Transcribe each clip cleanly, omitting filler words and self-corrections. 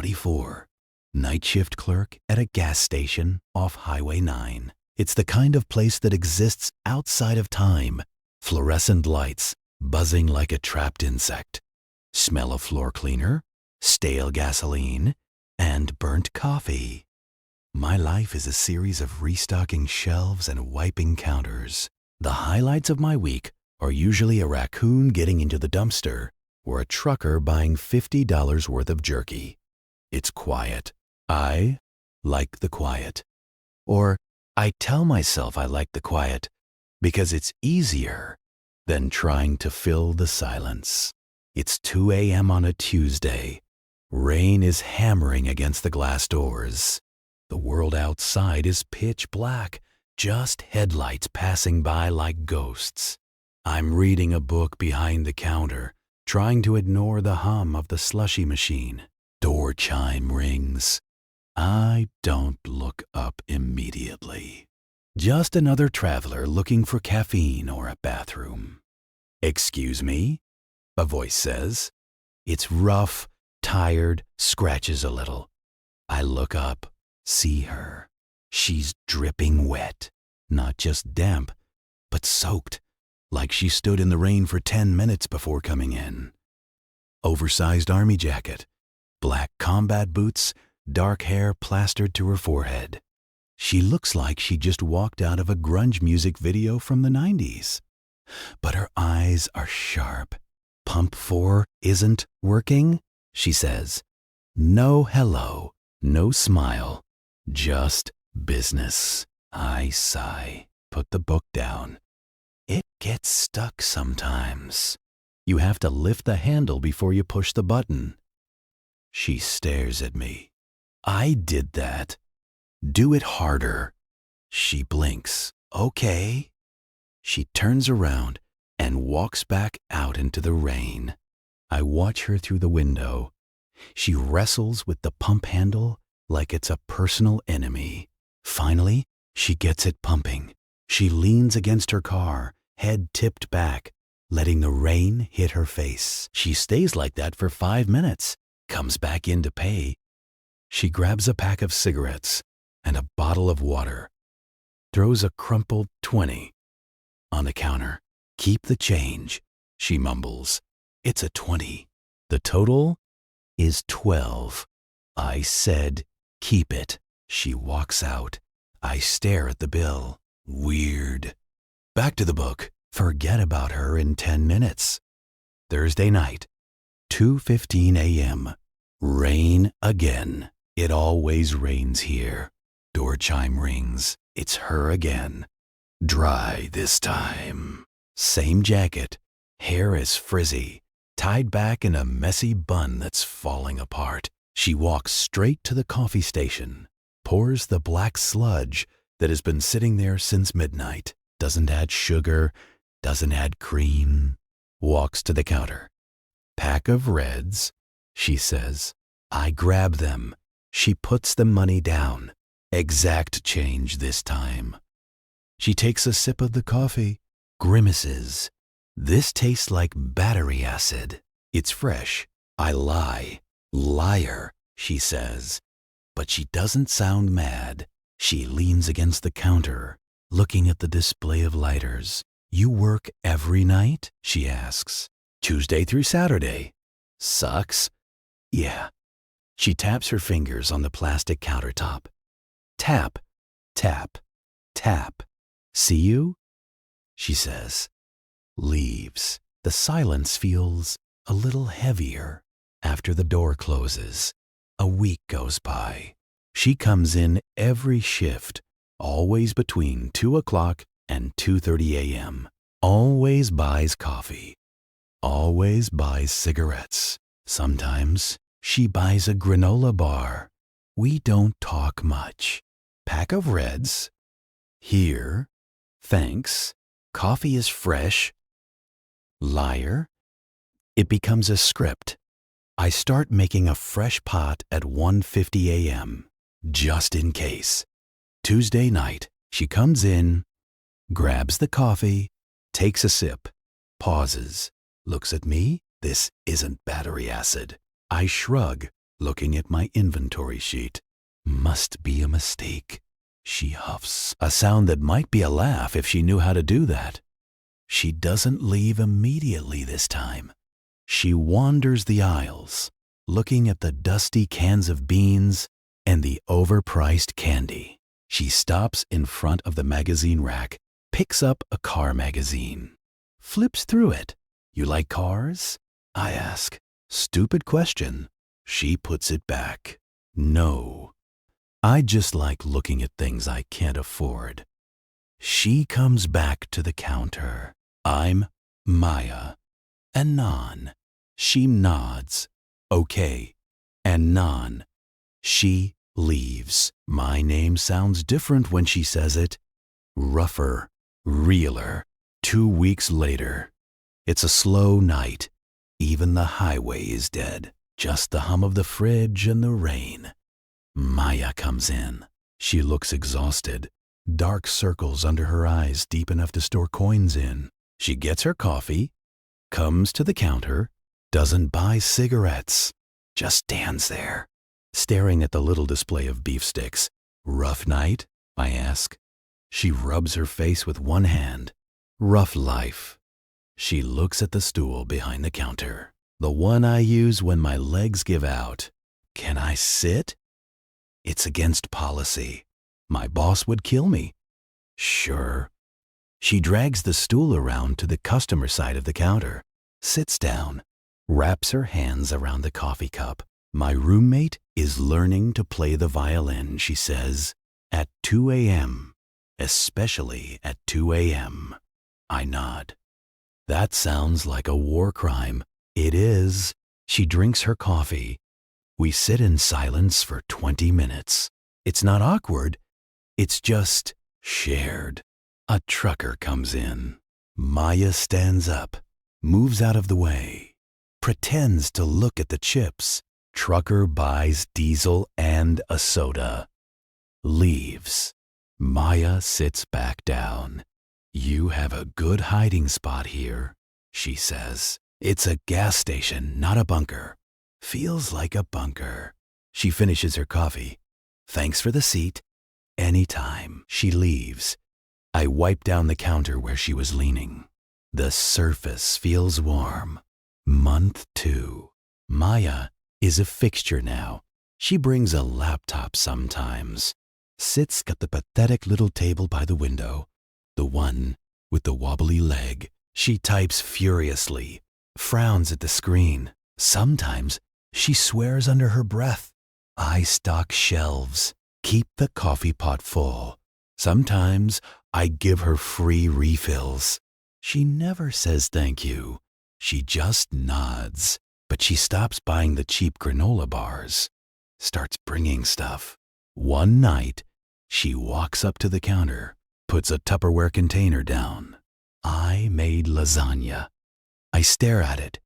24. Night shift clerk at a gas station off Highway 9. It's the kind of place that exists outside of time. Fluorescent lights, buzzing like a trapped insect. Smell of floor cleaner, stale gasoline, and burnt coffee. My life is a series of restocking shelves and wiping counters. The highlights of my week are usually a raccoon getting into the dumpster or a trucker buying $50 worth of jerky. It's quiet. I like the quiet. Or I tell myself I like the quiet because it's easier than trying to fill the silence. It's 2 a.m. on a Tuesday. Rain is hammering against the glass doors. The world outside is pitch black, just headlights passing by like ghosts. I'm reading a book behind the counter, trying to ignore the hum of the slushy machine. Door chime rings. I don't look up immediately. Just another traveler looking for caffeine or a bathroom. "Excuse me?" a voice says. It's rough, tired, scratches a little. I look up. See her. She's dripping wet, not just damp, but soaked, like she stood in the rain for 10 minutes before coming in. Oversized army jacket, black combat boots, dark hair plastered to her forehead. She looks like she just walked out of a grunge music video from the 90s. But her eyes are sharp. "Pump 4 isn't working," she says. No hello, no smile. Just business. I sigh, put the book down. It gets stuck sometimes. You have to lift the handle before you push the button. She stares at me. I did that. Do it harder. She blinks. Okay. She turns around and walks back out into the rain. I watch her through the window. She wrestles with the pump handle like it's a personal enemy. Finally, she gets it pumping. She leans against her car, head tipped back, letting the rain hit her face. She stays like that for 5 minutes, comes back in to pay. She grabs a pack of cigarettes and a bottle of water, throws a crumpled 20 on the counter. "Keep the change," she mumbles. It's a 20. The total is 12. I said, "Keep it." She walks out. I stare at the bill. Weird. Back to the book. Forget about her in 10 minutes. Thursday night, 2:15 a.m. Rain again. It always rains here. Door chime rings. It's her again. Dry this time. Same jacket. Hair is frizzy, tied back in a messy bun that's falling apart. She walks straight to the coffee station, pours the black sludge that has been sitting there since midnight, doesn't add sugar, doesn't add cream, walks to the counter. "Pack of reds," she says. I grab them. She puts the money down. Exact change this time. She takes a sip of the coffee, grimaces. "This tastes like battery acid. It's fresh." I lie. "Liar," she says. But she doesn't sound mad. She leans against the counter, looking at the display of lighters. "You work every night?" she asks. "Tuesday through Saturday." "Sucks." "Yeah." She taps her fingers on the plastic countertop. Tap, tap, tap. "See you?" she says. Leaves. The silence feels a little heavier. After the door closes, a week goes by. She comes in every shift, always between 2 o'clock and 2:30 a.m. Always buys coffee. Always buys cigarettes. Sometimes she buys a granola bar. We don't talk much. Pack of reds. Here. Thanks. Coffee is fresh. Liar. It becomes a script. I start making a fresh pot at 1:50 a.m. just in case. Tuesday night, she comes in, grabs the coffee, takes a sip, pauses, looks at me. This isn't battery acid. I shrug. looking at my inventory sheet. Must be a mistake. She huffs, a sound that might be a laugh if she knew how to do that. She doesn't leave immediately this time. She wanders the aisles, looking at the dusty cans of beans and the overpriced candy. She stops in front of the magazine rack, picks up a car magazine, flips through it. You like cars? I ask. Stupid question. She puts it back. No. I just like looking at things I can't afford. She comes back to the counter. I'm Maya. Anon. She nods. Okay. Anon. She leaves. My name sounds different when she says it. Rougher. Realer. 2 weeks later. It's a slow night. Even the highway is dead. Just the hum of the fridge and the rain. Maya comes in. She looks exhausted. Dark circles under her eyes deep enough to store coins in. She gets her coffee, comes to the counter, doesn't buy cigarettes, just stands there, staring at the little display of beef sticks. Rough night? I ask. She rubs her face with one hand. Rough life. She looks at the stool behind the counter, the one I use when my legs give out. Can I sit? It's against policy. My boss would kill me. Sure. She drags the stool around to the customer side of the counter, sits down, wraps her hands around the coffee cup. My roommate is learning to play the violin, she says, at 2 a.m., especially at 2 a.m. I nod. That sounds like a war crime. It is. She drinks her coffee. We sit in silence for 20 minutes. It's not awkward. It's just shared. A trucker comes in. Maya stands up, moves out of the way, pretends to look at the chips. Trucker buys diesel and a soda. Leaves. Maya sits back down. You have a good hiding spot here, she says. It's a gas station, not a bunker. Feels like a bunker. She finishes her coffee. Thanks for the seat. Anytime. She leaves. I wipe down the counter where she was leaning. The surface feels warm. Month 2. Maya is a fixture now. She brings a laptop sometimes. Sits at the pathetic little table by the window, the one with the wobbly leg. She types furiously, frowns at the screen. Sometimes she swears under her breath. I stock shelves, keep the coffee pot full. Sometimes I give her free refills. She never says thank you. She just nods. But she stops buying the cheap granola bars, starts bringing stuff. One night, she walks up to the counter, puts a Tupperware container down. I made lasagna. I stare at it.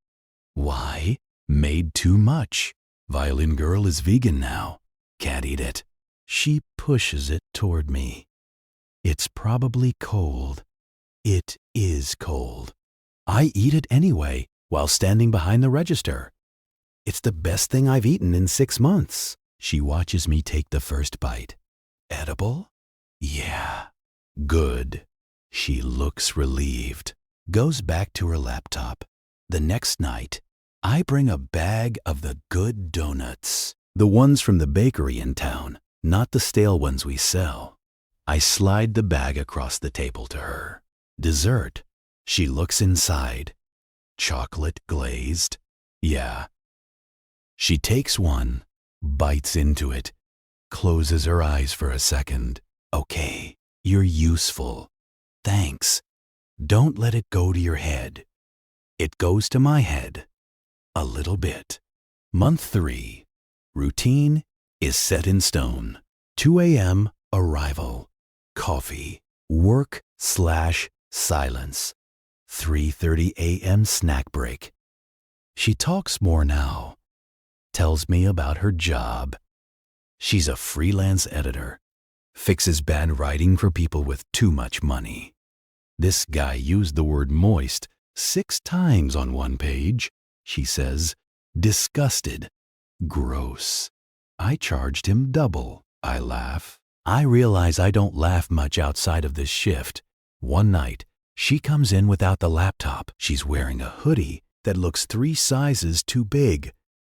Why? Made too much. Violin girl is vegan now. Can't eat it. She pushes it toward me. It's probably cold. It is cold. I eat it anyway while standing behind the register. It's the best thing I've eaten in 6 months. She watches me take the first bite. Edible? Yeah. Good. She looks relieved. Goes back to her laptop. The next night, I bring a bag of the good donuts. The ones from the bakery in town, not the stale ones we sell. I slide the bag across the table to her. Dessert. She looks inside. Chocolate glazed? Yeah. She takes one, bites into it, closes her eyes for a second. Okay, you're useful. Thanks. Don't let it go to your head. It goes to my head. A little bit. Month 3. Routine is set in stone. 2 a.m. arrival. Coffee. Work/silence. 3:30 a.m. snack break. She talks more now. Tells me about her job. She's a freelance editor. Fixes bad writing for people with too much money. This guy used the word moist 6 times on one page. She says, disgusted. Gross. I charged him double. I laugh. I realize I don't laugh much outside of this shift. One night, she comes in without the laptop. She's wearing a hoodie that looks 3 sizes too big.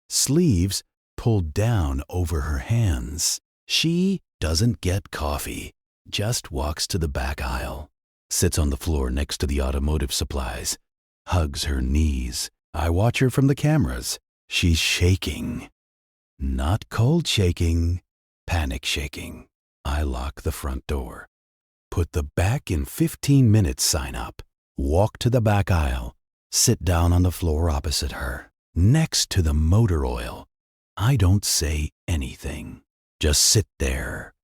Sleeves pulled down over her hands. She doesn't get coffee, just walks to the back aisle, sits on the floor next to the automotive supplies, hugs her knees. I watch her from the cameras. She's shaking. Not cold shaking, panic shaking. I lock the front door. Put the back in 15 minutes sign up. Walk to the back aisle. Sit down on the floor opposite her, next to the motor oil. I don't say anything. Just sit there.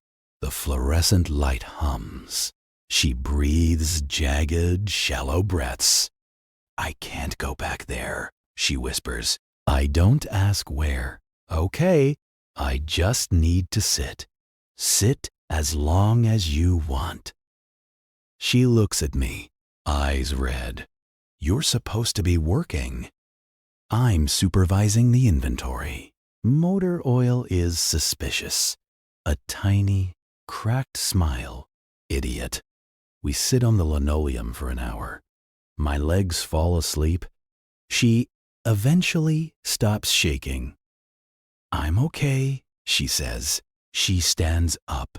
The fluorescent light hums. She breathes jagged, shallow breaths. I can't go back there, she whispers. I don't ask where. Okay, I just need to sit. Sit as long as you want. She looks at me, eyes red. You're supposed to be working. I'm supervising the inventory. Motor oil is suspicious. A tiny, cracked smile. Idiot. We sit on the linoleum for an hour. My legs fall asleep. She eventually stops shaking. I'm okay, she says. She stands up,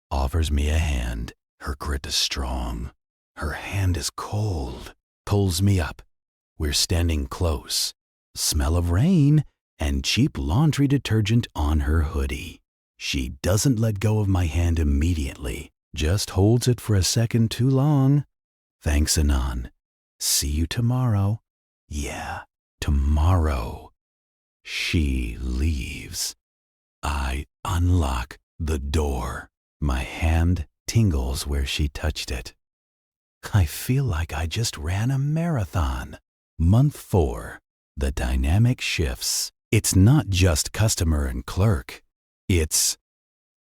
offers me a hand. Her grit is strong. Her hand is cold. Pulls me up. We're standing close. Smell of rain and cheap laundry detergent on her hoodie. She doesn't let go of my hand immediately, just holds it for a second too long. Thanks, Anon. See you tomorrow. Yeah, tomorrow. She leaves. I unlock the door. My hand tingles where she touched it. I feel like I just ran a marathon. Month 4. The dynamic shifts. It's not just customer and clerk. It's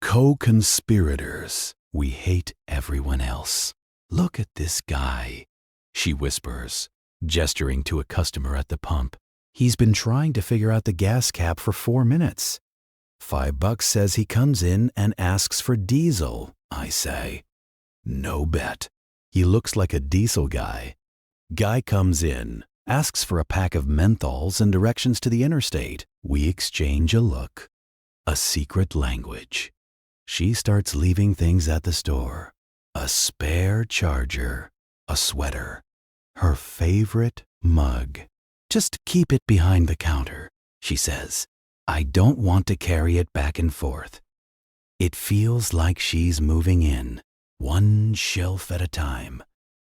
co-conspirators. We hate everyone else. Look at this guy, she whispers, gesturing to a customer at the pump. He's been trying to figure out the gas cap for 4 minutes. $5 says he comes in and asks for diesel, I say. No bet. He looks like a diesel guy. Guy comes in, asks for a pack of menthols and directions to the interstate. We exchange a look. A secret language. She starts leaving things at the store. A spare charger. A sweater. Her favorite mug. Just keep it behind the counter, she says. I don't want to carry it back and forth. It feels like she's moving in, one shelf at a time.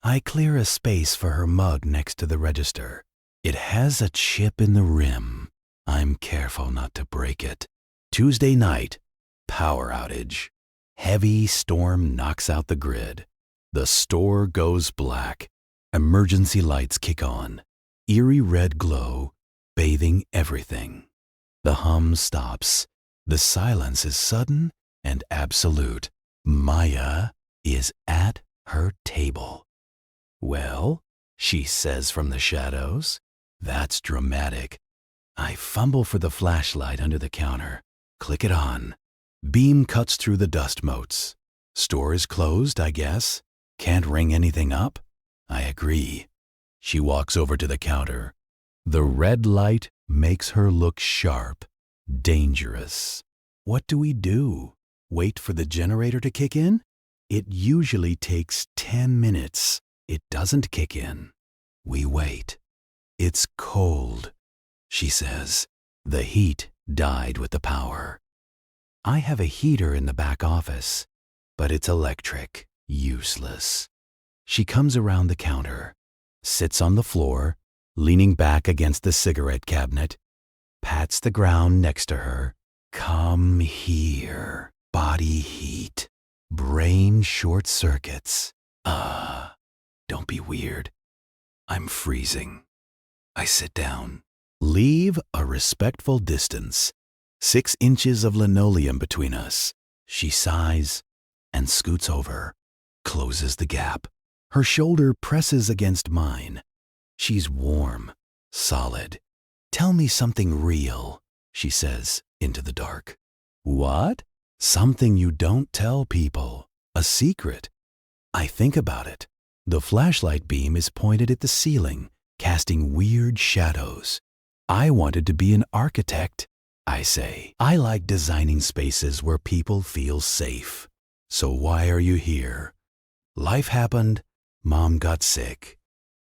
I clear a space for her mug next to the register. It has a chip in the rim. I'm careful not to break it. Tuesday night, power outage. Heavy storm knocks out the grid. The store goes black. Emergency lights kick on. Eerie red glow, bathing everything. The hum stops. The silence is sudden and absolute. Maya is at her table. Well, she says from the shadows. That's dramatic. I fumble for the flashlight under the counter. Click it on. Beam cuts through the dust motes. Store is closed, I guess. Can't ring anything up? I agree. She walks over to the counter. The red light makes her look sharp, dangerous. What do we do? Wait for the generator to kick in? It usually takes 10 minutes. It doesn't kick in. We wait. It's cold, she says. The heat died with the power. I have a heater in the back office, but it's electric, useless. She comes around the counter, sits on the floor, leaning back against the cigarette cabinet, pats the ground next to her. Come here. Body heat. Brain short circuits. Don't be weird. I'm freezing. I sit down. Leave a respectful distance. 6 inches of linoleum between us. She sighs and scoots over, closes the gap. Her shoulder presses against mine. She's warm, solid. Tell me something real, she says into the dark. What? Something you don't tell people. A secret. I think about it. The flashlight beam is pointed at the ceiling, casting weird shadows. I wanted to be an architect, I say. I like designing spaces where people feel safe. So why are you here? Life happened. Mom got sick.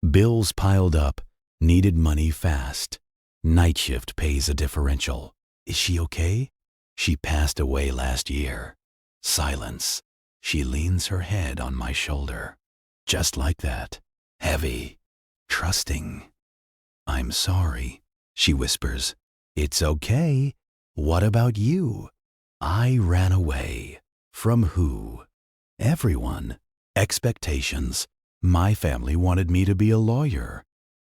Bills piled up. Needed money fast. Night shift pays a differential. Is she okay? She passed away last year. Silence. She leans her head on my shoulder. Just like that. Heavy. Trusting. I'm sorry, she whispers. It's okay. What about you? I ran away. From who? Everyone. Expectations. My family wanted me to be a lawyer.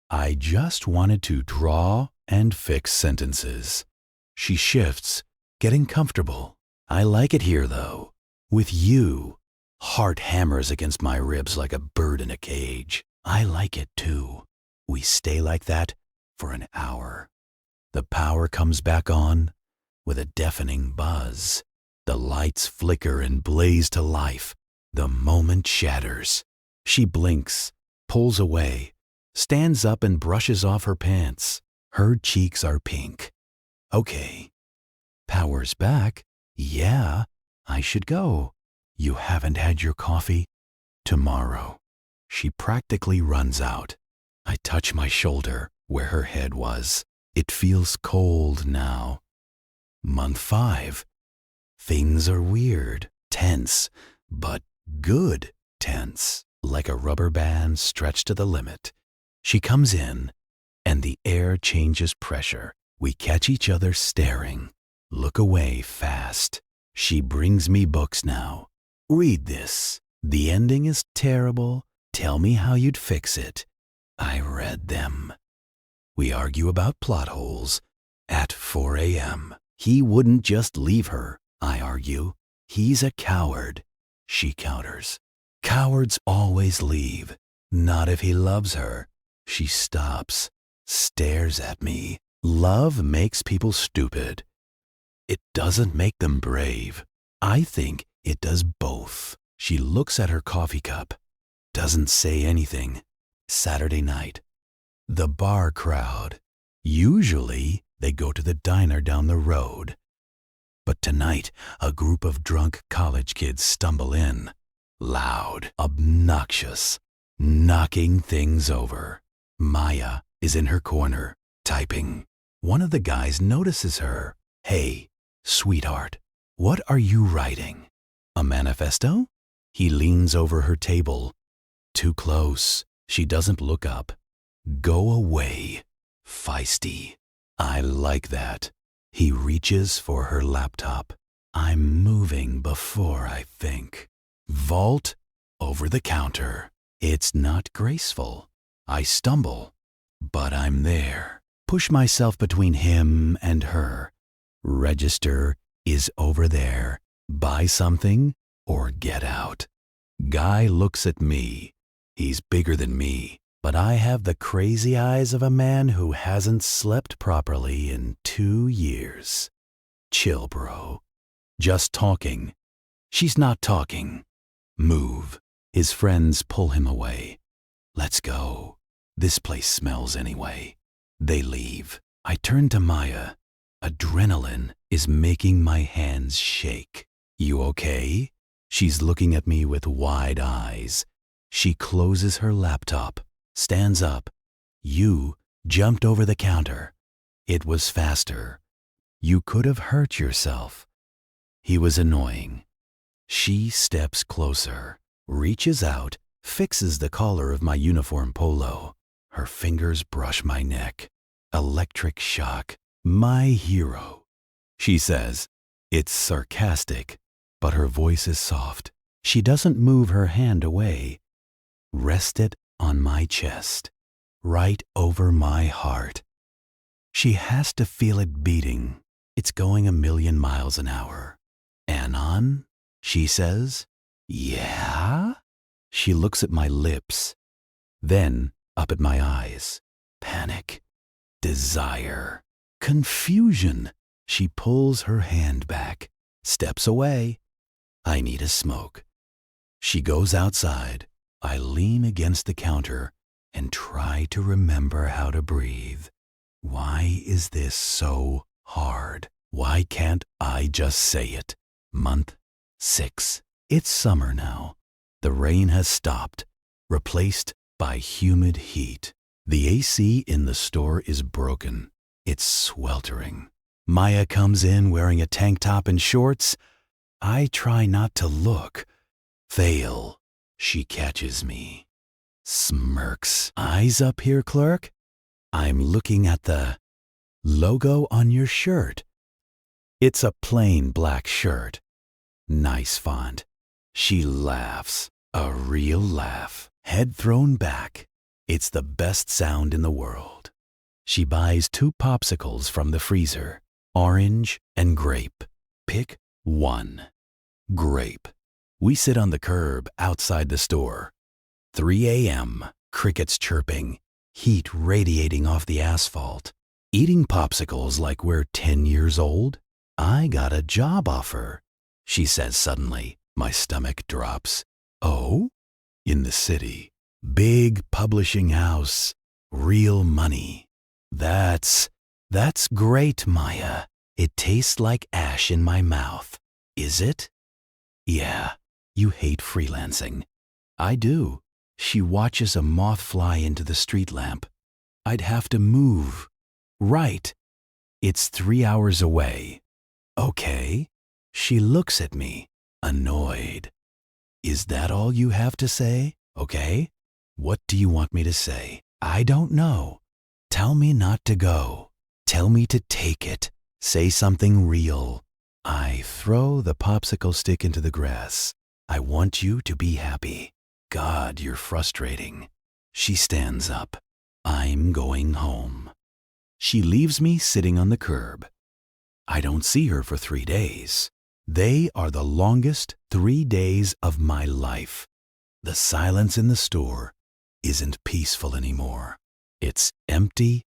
I just wanted to draw and fix sentences. She shifts, getting comfortable. I like it here, though. With you. Heart hammers against my ribs like a bird in a cage. I like it, too. We stay like that for an hour. The power comes back on with a deafening buzz. The lights flicker and blaze to life. The moment shatters. She blinks, pulls away, stands up and brushes off her pants. Her cheeks are pink. Okay. Power's back. Yeah, I should go. You haven't had your coffee? Tomorrow. She practically runs out. I touch my shoulder where her head was. It feels cold now. Month 5. Things are weird, tense, but good tense, like a rubber band stretched to the limit. She comes in, and the air changes pressure. We catch each other staring. Look away fast. She brings me books now. Read this. The ending is terrible. Tell me how you'd fix it. I read them. We argue about plot holes. At 4 a.m. He wouldn't just leave her, I argue. He's a coward. She counters. Cowards always leave. Not if he loves her. She stops, stares at me. Love makes people stupid. It doesn't make them brave. I think it does both. She looks at her coffee cup. Doesn't say anything. Saturday night. The bar crowd. Usually, they go to the diner down the road. But tonight, a group of drunk college kids stumble in. Loud, obnoxious, knocking things over. Maya is in her corner, typing. One of the guys notices her. Hey, sweetheart, what are you writing? A manifesto? He leans over her table. Too close. She doesn't look up. Go away. Feisty. I like that. He reaches for her laptop. I'm moving before I think. Vault over the counter. It's not graceful. I stumble, but I'm there. Push myself between him and her. Register is over there. Buy something or get out. Guy looks at me. He's bigger than me, but I have the crazy eyes of a man who hasn't slept properly in 2 years. Chill, bro. Just talking. She's not talking. Move. His friends pull him away. Let's go. This place smells anyway. They leave. I turn to Maya. Adrenaline is making my hands shake. You okay? She's looking at me with wide eyes. She closes her laptop, stands up. You jumped over the counter. It was faster. You could have hurt yourself. He was annoying. She steps closer, reaches out, fixes the collar of my uniform polo. Her fingers brush my neck. Electric shock. My hero. She says. It's sarcastic, but her voice is soft. She doesn't move her hand away. Rest it on my chest, right over my heart. She has to feel it beating. It's going 1,000,000 miles an hour. Anon? She says. Yeah? She looks at my lips, then up at my eyes. Panic, desire, confusion. She pulls her hand back, steps away. I need a smoke. She goes outside. I lean against the counter and try to remember how to breathe. Why is this so hard? Why can't I just say it? Month 6. It's summer now. The rain has stopped, replaced by humid heat. The AC in the store is broken. It's sweltering. Maya comes in wearing a tank top and shorts. I try not to look. Fail. She catches me. Smirks. Eyes up here, clerk? I'm looking at the logo on your shirt. It's a plain black shirt. Nice font. She laughs. A real laugh. Head thrown back. It's the best sound in the world. She buys 2 popsicles from the freezer. Orange and grape. Pick one. Grape. We sit on the curb outside the store. 3 a.m. Crickets chirping. Heat radiating off the asphalt. Eating popsicles like we're 10 years old. I got a job offer, she says suddenly. My stomach drops. Oh? In the city. Big publishing house. Real money. That's great, Maya. It tastes like ash in my mouth. Is it? Yeah, you hate freelancing. I do. She watches a moth fly into the street lamp. I'd have to move. Right. It's 3 hours away. Okay. She looks at me, annoyed. Is that all you have to say? Okay. What do you want me to say? I don't know. Tell me not to go. Tell me to take it. Say something real. I throw the popsicle stick into the grass. I want you to be happy. God, you're frustrating. She stands up. I'm going home. She leaves me sitting on the curb. I don't see her for 3 days. They are the longest 3 days of my life. The silence in the store isn't peaceful anymore. It's empty,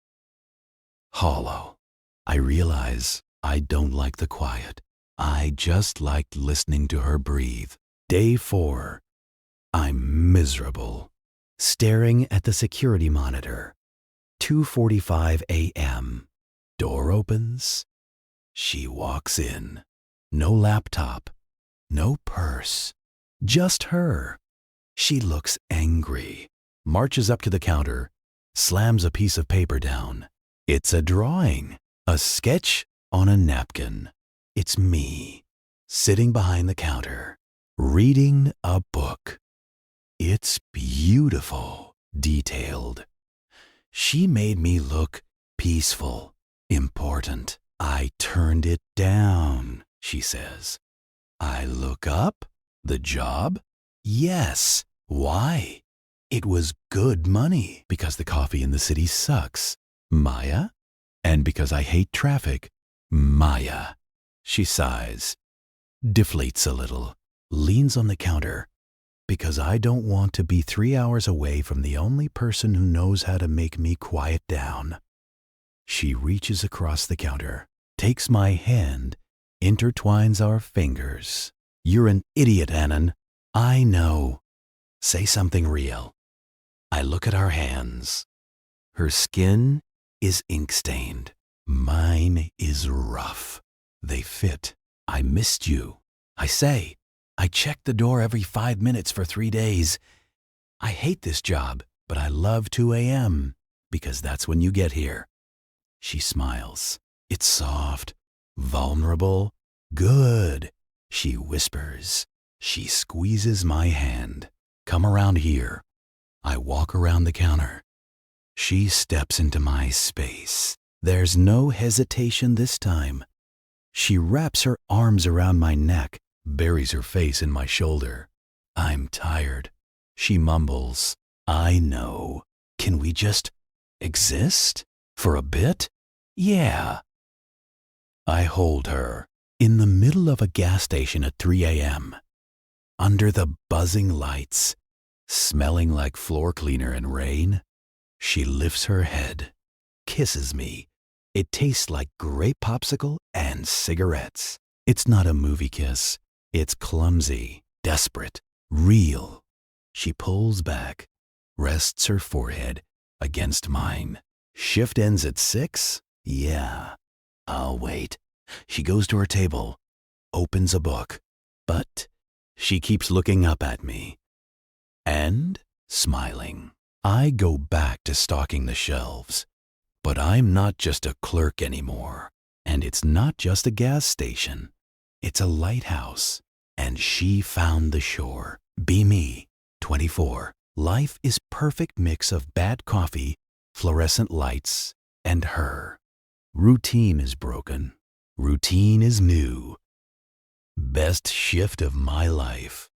hollow. I realize I don't like the quiet. I just liked listening to her breathe. Day 4. I'm miserable. Staring at the security monitor. 2:45 a.m. Door opens. She walks in. No laptop. No purse. Just her. She looks angry. Marches up to the counter. Slams a piece of paper down. It's a drawing. A sketch on a napkin. It's me, sitting behind the counter, reading a book. It's beautiful, detailed. She made me look peaceful, important. I turned it down, she says. I look up. The job? Yes. Why? It was good money because the coffee in the city sucks. Maya? And because I hate traffic. Maya. She sighs, deflates a little, leans on the counter. Because I don't want to be 3 hours away from the only person who knows how to make me quiet down. She reaches across the counter, takes my hand, intertwines our fingers. You're an idiot, Anon. I know. Say something real. I look at our hands. Her skin is ink-stained. Mine is rough. They fit. I missed you. I say, I checked the door every 5 minutes for 3 days. I hate this job, but I love 2 a.m. because that's when you get here. She smiles. It's soft, vulnerable, good. She whispers. She squeezes my hand. Come around here. I walk around the counter. She steps into my space. There's no hesitation this time. She wraps her arms around my neck, buries her face in my shoulder. I'm tired. She mumbles, I know. Can we just exist? For a bit? Yeah. I hold her in the middle of a gas station at 3 a.m. Under the buzzing lights, smelling like floor cleaner and rain. She lifts her head, kisses me. It tastes like grape popsicle and cigarettes. It's not a movie kiss. It's clumsy, desperate, real. She pulls back, rests her forehead against mine. Shift ends at 6? Yeah, I'll wait. She goes to her table, opens a book, but she keeps looking up at me and smiling. I go back to stocking the shelves, but I'm not just a clerk anymore, and it's not just a gas station. It's a lighthouse, and she found the shore. Be me, 24. Life is perfect mix of bad coffee, fluorescent lights, and her. Routine is broken. Routine is new. Best shift of my life.